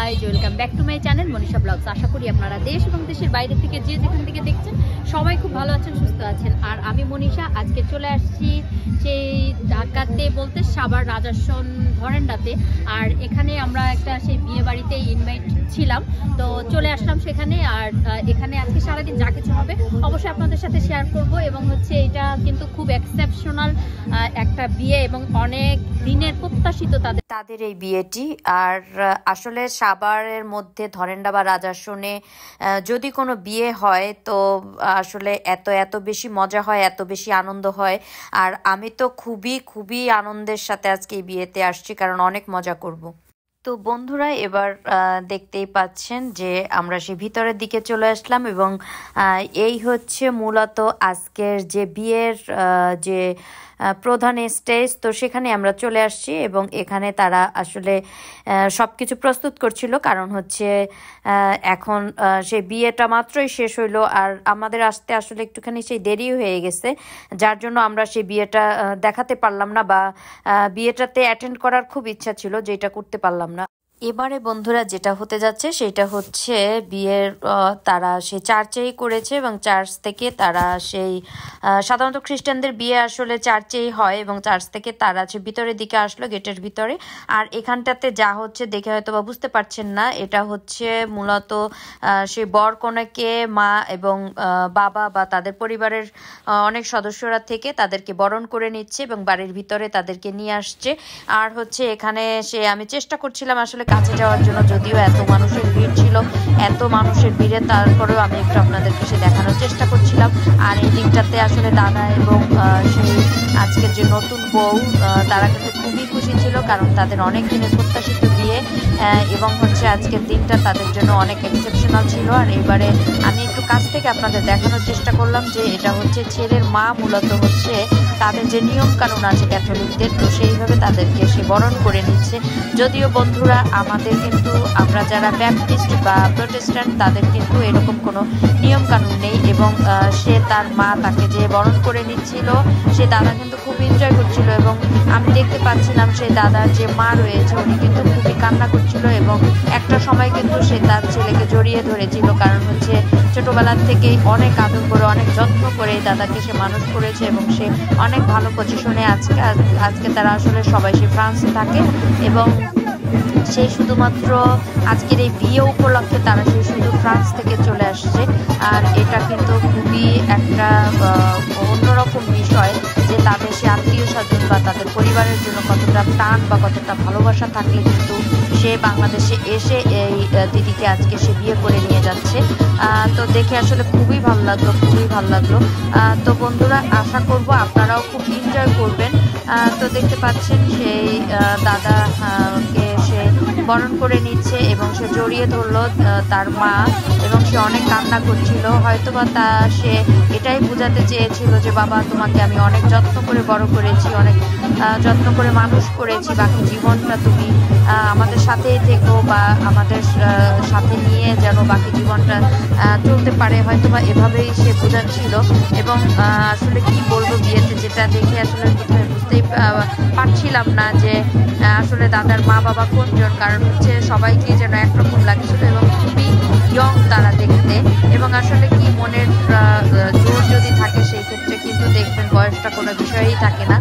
Guys, welcome back to my channel Manisha vlogs. আশা করি আপনারা দেশ এবং দেশের বাইরে থেকে যে যেখান থেকে দেখছেন সবাই খুব ভালো আছেন, সুস্থ আছেন। আর আমি মনীষা আজকে চলে আসছি সেই ঢাকাতে বলতে সাভার রাজাসন ধরেন্ডাতে। আর এখানে আমরা একটা সেই বিয়ে বাড়িতে ইনভাইট ছিলাম, তো চলে আসলাম সেখানে। আর এখানে আজকে সারাদিন যা কিছু হবে অবশ্যই আপনাদের সাথে শেয়ার করব। এবং হচ্ছে এটা কিন্তু খুব এক্সেপশনাল একটা বিয়ে এবং অনেক দিনের প্রত্যাশিত তাদের এই বিয়েটি। আর আসলে সাভারের মধ্যে ধরেন্ডা বা রাজাসনে যদি কোনো বিয়ে হয় তো আসলে এত বেশি মজা হয়, এত বেশি আনন্দ হয়। আর আমি তো খুবই আনন্দের সাথে আজকে এই বিয়েতে আসছি, কারণ অনেক মজা করব। তো বন্ধুরা, এবার দেখতেই পাচ্ছেন যে আমরা সে ভিতরের দিকে চলে আসলাম এবং এই হচ্ছে মূলত আজকের যে বিয়ের যে প্রধান স্টেজ। তো সেখানে আমরা চলে আসছি এবং এখানে তারা আসলে সব কিছু প্রস্তুত করছিল, কারণ হচ্ছে এখন সেই বিয়েটা মাত্রই শেষ হইলো। আর আমাদের আসতে আসলে একটুখানি সেই দেরি হয়ে গেছে, যার জন্য আমরা সেই বিয়েটা দেখাতে পারলাম না, বা বিয়েটাতে অ্যাটেন্ড করার খুব ইচ্ছা ছিল, যেটা করতে পারলাম না। এবারে বন্ধুরা যেটা হতে যাচ্ছে সেটা হচ্ছে বিয়ের তারা সেই চার্চেই করেছে এবং চার্চ থেকে তারা সেই সাধারণত খ্রিস্টানদের বিয়ে আসলে চার্চেই হয় এবং চার্চ থেকে তারা সে ভিতরের দিকে আসলো, গেটের ভিতরে। আর এখানটাতে যা হচ্ছে দেখে হয়তো বা বুঝতে পারছেন না, এটা হচ্ছে মূলত সেই বর কনেকে মা এবং বাবা বা তাদের পরিবারের অনেক সদস্যরা থেকে তাদেরকে বরণ করে নিচ্ছে এবং বাড়ির ভিতরে তাদেরকে নিয়ে আসছে। আর হচ্ছে এখানে আমি চেষ্টা করছিলাম আসলে কাছে যাওয়ার জন্য, যদিও এত মানুষের ভিড় ছিল, এত মানুষের ভিড়ে তারপরেও আমি একটু আপনাদেরকে দেখানোর চেষ্টা করছিলাম। আর এই দিকটাতে আসলে দাদা এবং সেই আজকের যে নতুন বউ তারা কিন্তু খুবই খুশি ছিল, কারণ তাদের অনেক দিনের প্রত্যাশিত বিয়ে এবং হচ্ছে আজকের দিনটা তাদের জন্য অনেক এক্সেপশনাল ছিল। আর এবারে আমি একটু কাছ থেকে আপনাদের দেখানোর চেষ্টা করলাম যে এটা হচ্ছে ছেলের মা, মূলত হচ্ছে তাদের যে নিয়ম কানুন আছে ক্যাথলিকদের, তো সেইভাবে তাদেরকে সে বরণ করে নিচ্ছে। যদিও বন্ধুরা আমাদের কিন্তু আমরা যারা ব্যাপটিস্ট বা প্রোটেস্ট্যান্ট তাদের কিন্তু এরকম কোনো নিয়ম কানুন নেই। এবং সে তার মা তাকে যে বরণ করে নিচ্ছিল, সে দাদা কিন্তু খুব এনজয় করছিল। এবং আমি দেখতে পাচ্ছিলাম সেই দাদার যে মা রয়েছে উনি কিন্তু খুবই কান্না করছিল এবং একটা সময় কিন্তু সে তার ছেলেকে জড়িয়ে ধরেছিল, কারণ হচ্ছে ছোটবেলার থেকেই অনেক আদর করে অনেক যত্ন করে দাদাকে সে মানুষ করেছে এবং সে অনেক ভালো পজিশনে আজকে তারা আসলে সবাই সে ফ্রান্সে থাকে এবং সে শুধুমাত্র আজকের এই বিয়ে উপলক্ষে তারা শুধু ফ্রান্স থেকে চলে আসছে। আর এটা কিন্তু খুবই একটা অন্যরকম বিষয় যে তাদের সে আত্মীয় স্বজন বা তাদের পরিবারের জন্য কতটা টান বা কতটা ভালোবাসা থাকলে কিন্তু সে বাংলাদেশে এসে এই দিদিকে আজকে সে বিয়ে করে নিয়ে যাচ্ছে। তো দেখে আসলে খুবই ভালো লাগলো। তো বন্ধুরা, আশা করব আপনারাও খুব এনজয় করবেন। তো দেখতে পাচ্ছেন সেই দাদাকে সে বরণ করে নিচ্ছে এবং সে জড়িয়ে ধরলো তার মা এবং সে অনেক কান্না করছিল। হয়তোবা সে এটাই বোঝাতে চেয়েছিল যে বাবা, তোমাকে আমি অনেক যত্ন করে বড় করেছি, অনেক যত্ন করে মানুষ করেছি, বাকি জীবনটা তুমি আমাদের সাথেই থেকো বা আমাদের সাথে নিয়ে যেন বাকি জীবনটা চলতে পারে, হয়তোবা এভাবেই সে বোঝাচ্ছিল। এবং আসলে কি বলবো, বিয়েতে যেটা দেখে আসলে বুঝতেই পারছিলাম না যে আসলে দাদার মা বাবা কোনজন, কারণ হচ্ছে সবাইকে যেন একরকম লাগছিল এবং খুবই ইয়ং তারা দেখতে। এবং আসলে কি মনের জোর যদি থাকে সেই ক্ষেত্রে কিন্তু দেখবেন বয়সটা কোনো বিষয়ই থাকে না।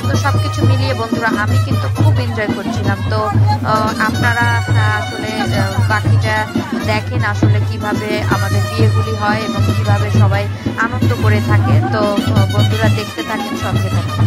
তো সবকিছু মিলিয়ে বন্ধুরা আমি কিন্তু খুব এনজয় করছিলাম। তো আপনারা আসলে বাকিটা দেখেন আসলে কিভাবে আমাদের বিয়েগুলি হয় এবং কিভাবে সবাই আনন্দ করে থাকে। তো বন্ধুরা দেখতে থাকেন, সঙ্গে থাকেন।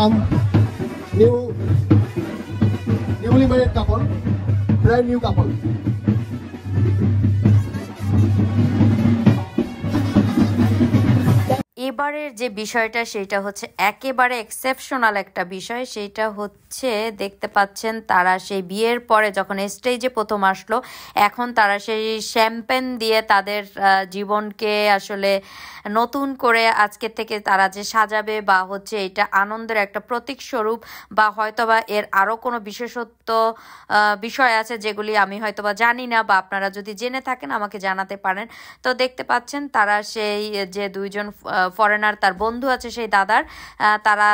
some newly married couple, brand new couple. এবারের যে বিষয়টা সেটা হচ্ছে একেবারে এক্সেপশনাল একটা বিষয়। সেটা হচ্ছে দেখতে পাচ্ছেন তারা সেই বিয়ের পরে যখন স্টেজে প্রথম আসলো, এখন তারা সেই শ্যাম্পেন দিয়ে তাদের জীবনকে আসলে নতুন করে আজকে থেকে তারা যে সাজাবে বা হচ্ছে এটা আনন্দের একটা প্রতীক স্বরূপ, বা হয়তোবা এর আরও কোনো বিশেষত্ব বিষয় আছে যেগুলি আমি হয়তোবা জানি না, বা আপনারা যদি জেনে থাকেন আমাকে জানাতে পারেন। তো দেখতে পাচ্ছেন তারা সেই যে দুইজন ফরেনার তার বন্ধু আছে সেই দাদার, তারা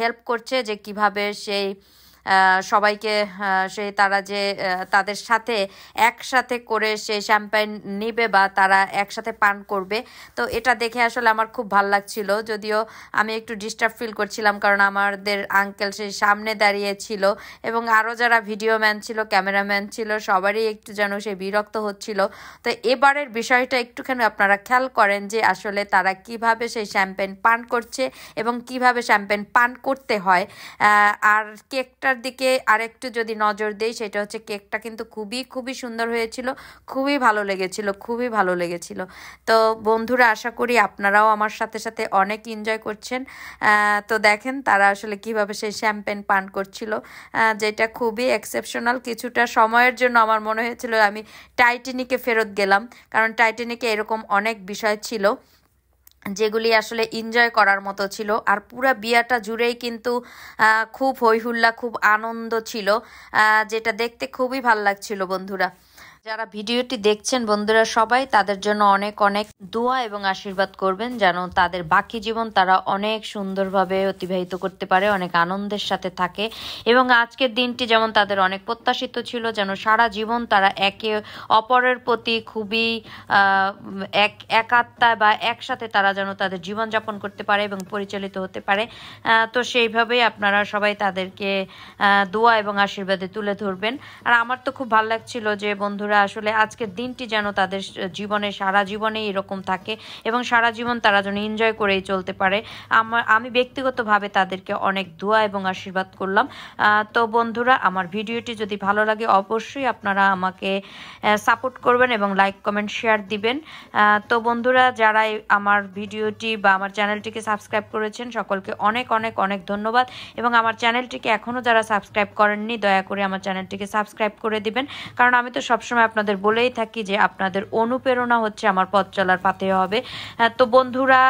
হেল্প করছে যে কিভাবে সেই সবাইকে সেই তারা যে তাদের সাথে একসাথে করে সেই শ্যাম্পেন নিবে বা তারা একসাথে পান করবে। তো এটা দেখে আসলে আমার খুব ভালো লাগছিল, যদিও আমি একটু ডিস্টার্ব ফিল করছিলাম কারণ আমাদের আঙ্কেল সেই সামনে দাঁড়িয়ে ছিল এবং আরও যারা ভিডিও ম্যান ছিল, ক্যামেরাম্যান ছিল, সবারই একটু যেন সে বিরক্ত হচ্ছিল। তো এবারের বিষয়টা একটুখানি আপনারা খেয়াল করেন যে আসলে তারা কিভাবে সেই শ্যাম্পেন পান করছে এবং কিভাবে শ্যাম্পেন পান করতে হয়। আর কেকটার দিকে আরেকটু যদি নজর দেই, সেটা হচ্ছে কেকটা কিন্তু খুবই সুন্দর হয়েছিল, খুবই ভালো লেগেছিল। তো বন্ধুরা, আশা করি আপনারাও আমার সাথে সাথে অনেক এনজয় করছেন। তো দেখেন তারা আসলে কিভাবে সেই শ্যাম্পেন পান করছিল, যেটা খুবই এক্সেপশনাল। কিছুটা সময়ের জন্য আমার মনে হয়েছিল আমি টাইটানিকে ফেরত গেলাম, কারণ টাইটানিকে এরকম অনেক বিষয় ছিল যেগুলি আসলে এনজয় করার মতো ছিল। আর পুরা বিয়াটা জুড়েই কিন্তু খুব হইহুল্লা, খুব আনন্দ ছিল, যেটা দেখতে খুবই ভালো লাগছিল। বন্ধুরা, যারা ভিডিওটি দেখছেন বন্ধুরা সবাই তাদের জন্য অনেক অনেক দোয়া এবং আশীর্বাদ করবেন, যেন তাদের বাকি জীবন তারা অনেক সুন্দরভাবে অতিবাহিত করতে পারে, অনেক আনন্দের সাথে থাকে। এবং আজকের দিনটি যেমন তাদের অনেক প্রত্যাশিত ছিল, যেন সারা জীবন তারা একে অপরের প্রতি খুবই একাত্মায় বা একসাথে তারা যেন তাদের জীবনযাপন করতে পারে এবং পরিচালিত হতে পারে। তো সেইভাবেই আপনারা সবাই তাদেরকে দোয়া এবং আশীর্বাদে তুলে ধরবেন। আর আমার তো খুব ভালো লাগছিল যে বন্ধুরা আসলে আজকের দিনটি যেন তাদের জীবনে সারা জীবনে এরকম থাকে এবং সারা জীবন তারা যেন এনজয় করেই চলতে পারে। আমি ব্যক্তিগতভাবে তাদেরকে অনেক দোয়া এবং আশীর্বাদ করলাম। তো বন্ধুরা, আমার ভিডিওটি যদি ভালো লাগে অবশ্যই আপনারা আমাকে সাপোর্ট করবেন এবং লাইক কমেন্ট শেয়ার দিবেন। তো বন্ধুরা, যারা আমার ভিডিওটি বা আমার চ্যানেলটিকে সাবস্ক্রাইব করেছেন সকলকে অনেক অনেক অনেক ধন্যবাদ। এবং আমার চ্যানেলটিকে এখনও যারা সাবস্ক্রাইব করেননি দয়া করে আমার চ্যানেলটিকে সাবস্ক্রাইব করে দিবেন, কারণ আমি তো সবসময় আপনাদের বলেই থাকি যে আপনাদের অনুপ্রেরণা হচ্ছে আমার পথ চলার পাথেয় হবে। তো বন্ধুরা,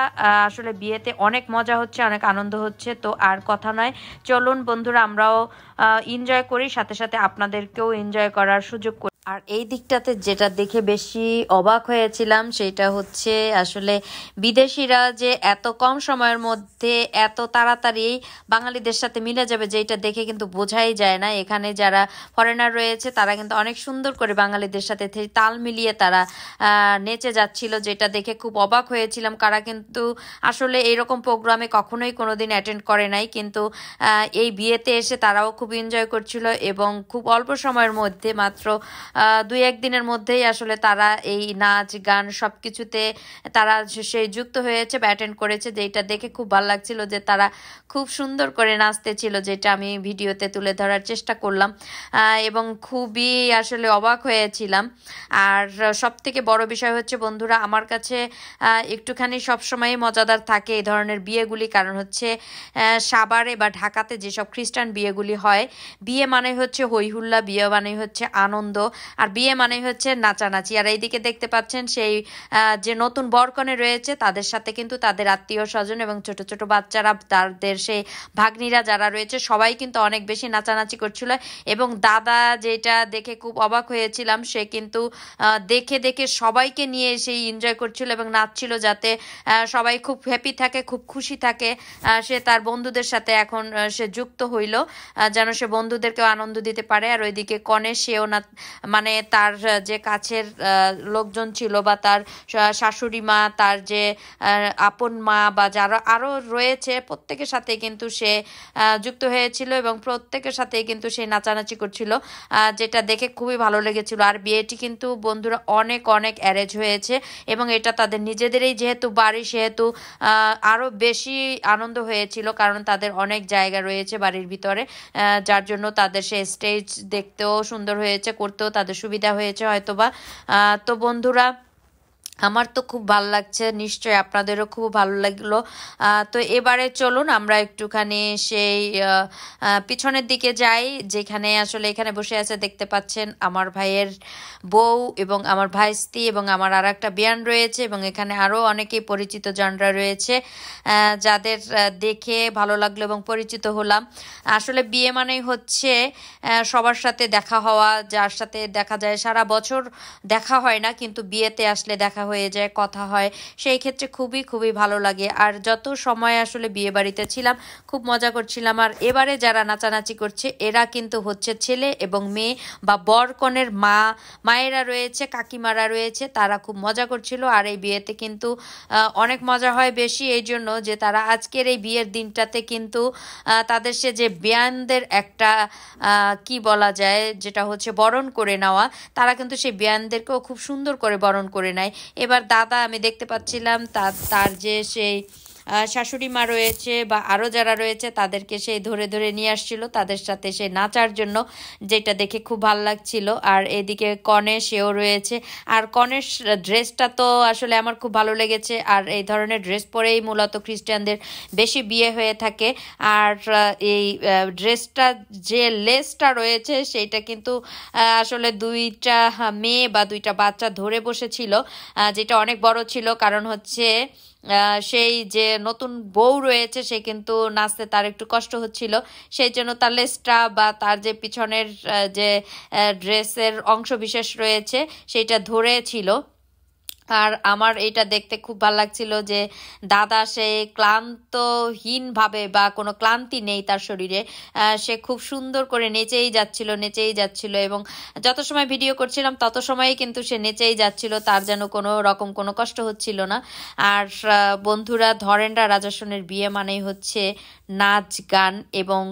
আসলে বিয়েতে অনেক মজা হচ্ছে, অনেক আনন্দ হচ্ছে। তো আর কথা নয়, চলুন বন্ধুরা আমরাও এনজয় করি, সাথে সাথে আপনাদেরকেও এনজয় করার সুযোগ করি। আর এই দিকটাতে যেটা দেখে বেশি অবাক হয়েছিলাম সেটা হচ্ছে আসলে বিদেশিরা যে এত কম সময়ের মধ্যে এত তাড়াতাড়ি বাঙালিদের সাথে মিলে যাবে, যেটা দেখে কিন্তু বোঝাই যায় না। এখানে যারা ফরেনার রয়েছে তারা কিন্তু অনেক সুন্দর করে বাঙালিদের সাথে তাল মিলিয়ে তারা নেচে যাচ্ছিল, যেটা দেখে খুব অবাক হয়েছিলাম। কারা কিন্তু আসলে এইরকম প্রোগ্রামে কখনোই কোনোদিন অ্যাটেন্ড করে নাই, কিন্তু এই বিয়েতে এসে তারাও খুব এনজয় করছিল এবং খুব অল্প সময়ের মধ্যে মাত্র 2-1 দিনের মধ্যেই আসলে তারা এই নাচ গান সবকিছুতে তারা সেই যুক্ত হয়েছে বা অ্যাটেন্ড করেছে, যেটা দেখে খুব ভালো লাগছিল যে তারা খুব সুন্দর করে নাচতেছিল, যেটা আমি ভিডিওতে তুলে ধরার চেষ্টা করলাম এবং খুবই আসলে অবাক হয়েছিলাম। আর সব থেকে বড় বিষয় হচ্ছে বন্ধুরা, আমার কাছে একটুখানি সবসময় মজাদার থাকে এই ধরনের বিয়েগুলি, কারণ হচ্ছে সাভারে বা ঢাকাতে যেসব খ্রিস্টান বিয়েগুলি হয়, বিয়ে মানে হচ্ছে হইহুল্লা, বিয়ে মানে হচ্ছে আনন্দ, আর বিয়ে মানে হচ্ছে নাচানাচি। আর এইদিকে দেখতে পাচ্ছেন সেই যে নতুন বরকনে রয়েছে তাদের সাথে কিন্তু তাদের আত্মীয় স্বজন এবং ছোট ছোট বাচ্চারা, তাদের সেই ভাগ্নিরা যারা রয়েছে সবাই কিন্তু অনেক বেশি নাচানাচি করছিল। এবং দাদা, যেটা দেখে খুব অবাক হয়েছিলাম, সে কিন্তু দেখে দেখে সবাইকে নিয়ে সেই এনজয় করছিল এবং নাচছিল, যাতে সবাই খুব হ্যাপি থাকে, খুব খুশি থাকে। সে তার বন্ধুদের সাথে এখন সে যুক্ত হইল, যেন সে বন্ধুদেরকেও আনন্দ দিতে পারে। আর ওইদিকে কনে সেও না মানে তার যে কাছের লোকজন ছিল বা তার শাশুড়ি মা, তার যে আপন মা বা যারা আরও রয়েছে প্রত্যেকের সাথে কিন্তু সে যুক্ত হয়েছিল এবং প্রত্যেকের সাথে কিন্তু সে নাচানাচি করছিল, যেটা দেখে খুবই ভালো লেগেছিল। আর বিয়েটি কিন্তু বন্ধুরা অনেক অনেক অ্যারেঞ্জ হয়েছে এবং এটা তাদের নিজেদেরই যেহেতু বাড়ি সেহেতু আরও বেশি আনন্দ হয়েছিল, কারণ তাদের অনেক জায়গা রয়েছে বাড়ির ভিতরে, যার জন্য তাদের সে স্টেজ দেখতেও সুন্দর হয়েছে, করতেও তাদের সুবিধা হয়েছে হয়তোবা। তো বন্ধুরা আমার তো খুব ভালো লাগছে, নিশ্চয়ই আপনাদেরও খুব ভালো লাগলো। তো এবারে চলুন আমরা একটুখানি সেই পিছনের দিকে যাই, যেখানে আসলে এখানে বসে আছে দেখতে পাচ্ছেন আমার ভাইয়ের বউ এবং আমার ভাইস্তি এবং আমার আর একটা বিয়ান রয়েছে এবং এখানে আরও অনেকেই পরিচিত জনরা রয়েছে, যাদের দেখে ভালো লাগলো এবং পরিচিত হলাম। আসলে বিয়ে মানেই হচ্ছে সবার সাথে দেখা হওয়া, যার সাথে দেখা যায় সারা বছর দেখা হয় না কিন্তু বিয়েতে আসলে দেখা হয়ে যায়, কথা হয়, সেই ক্ষেত্রে খুবই খুবই ভালো লাগে। আর যত সময় আসলে বিয়ে বাড়িতে ছিলাম খুব মজা করছিলাম। আর এবারে যারা নাচানাচি করছে এরা কিন্তু হচ্ছে ছেলে এবং মেয়ে বা বর কনের মায়েরা রয়েছে, কাকিমারা রয়েছে, তারা খুব মজা করছিল। আর এই বিয়েতে কিন্তু অনেক মজা হয় বেশি এই জন্য যে তারা আজকের এই বিয়ের দিনটাতে কিন্তু তাদের সে যে বিয়ানদের একটা কি বলা যায় যেটা হচ্ছে বরণ করে নেওয়া, তারা কিন্তু সেই বিয়ানদেরকেও খুব সুন্দর করে বরণ করে নেয়। এবার দাদা আমি দেখতে পাচ্ছিলাম তার যে সেই শাশুড়ি মা রয়েছে বা আরও যারা রয়েছে তাদেরকে সেই ধরে ধরে নিয়ে আসছিল তাদের সাথে সেই নাচার জন্য, যেটা দেখে খুব ভালো লাগছিল। আর এদিকে কনে সেও রয়েছে, আর কনের ড্রেসটা তো আসলে আমার খুব ভালো লেগেছে। আর এই ধরনের ড্রেস পরেই মূলত খ্রিস্টানদের বেশি বিয়ে হয়ে থাকে। আর এই ড্রেসটা যে লেসটা রয়েছে সেইটা কিন্তু আসলে দুইটা মেয়ে বা দুইটা বাচ্চা ধরে বসেছিল, যেটা অনেক বড় ছিল, কারণ হচ্ছে সেই যে নতুন বউ রয়েছে সে কিন্তু নাচতে তার একটু কষ্ট হচ্ছিল, সেই জন্য তার লেসটা বা তার যে পিছনের যে ড্রেসের অংশ বিশেষ রয়েছে সেটা ধরেছিল। আর আমার এটা দেখতে খুব ভালো লাগছিল যে দাদা সে ক্লান্তহীন ভাবে বা কোনো ক্লান্তি নেই তার শরীরে, সে খুব সুন্দর করে নেচেই যাচ্ছিল এবং যত সময় ভিডিও করছিলাম তত সময়ই কিন্তু সে নেচেই যাচ্ছিল, তার যেন কোনো রকম কোনো কষ্ট হচ্ছিল না। আর বন্ধুরা ধরেনরা রাজাসনের বিয়ে মানেই হচ্ছে নাচ গান এবং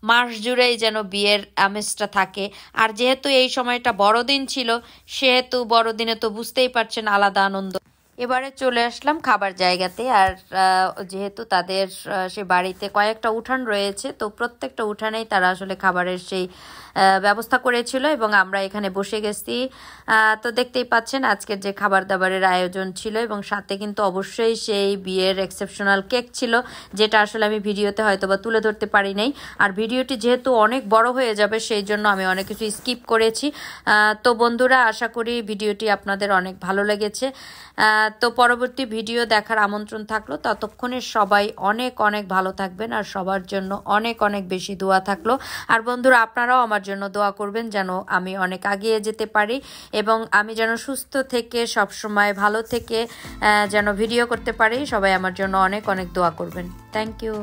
মাস জুড়েই যেন বিয়ের আমেজটা থাকে। আর যেহেতু এই সময়টা বড়দিন ছিল সেহেতু বড়দিনে তো বুঝতেই পারছেন আলাদা আনন্দ। এবারে চলে আসলাম খাবার জায়গাতে। আর যেহেতু তাদের সে বাড়িতে কয়েকটা উঠান রয়েছে, তো প্রত্যেকটা উঠানেই তারা আসলে খাবারের সেই ব্যবস্থা করেছিল এবং আমরা এখানে বসে গেছি। তো দেখতেই পাচ্ছেন আজকের যে খাবার দাবারের আয়োজন ছিল এবং সাথে কিন্তু অবশ্যই সেই বিয়ের এক্সেপশনাল কেক ছিল, যেটা আসলে আমি ভিডিওতে হয়তো বা তুলে ধরতে পারি নাই। আর ভিডিওটি যেহেতু অনেক বড় হয়ে যাবে সেই জন্য আমি অনেক কিছু স্কিপ করেছি। তো বন্ধুরা আশা করি ভিডিওটি আপনাদের অনেক ভালো লেগেছে। তো পরবর্তী ভিডিও দেখার আমন্ত্রণ থাকলো, ততক্ষণে সবাই অনেক অনেক ভালো থাকবেন আর সবার জন্য অনেক অনেক বেশি দোয়া থাকলো। আর বন্ধুরা আপনারাও আমার জন্য দোয়া করবেন যেন আমি অনেক এগিয়ে যেতে পারি এবং আমি যেন সুস্থ থেকে সবসময় ভালো থেকে যেন ভিডিও করতে পারি। সবাই আমার জন্য অনেক অনেক দোয়া করবেন। Thank you.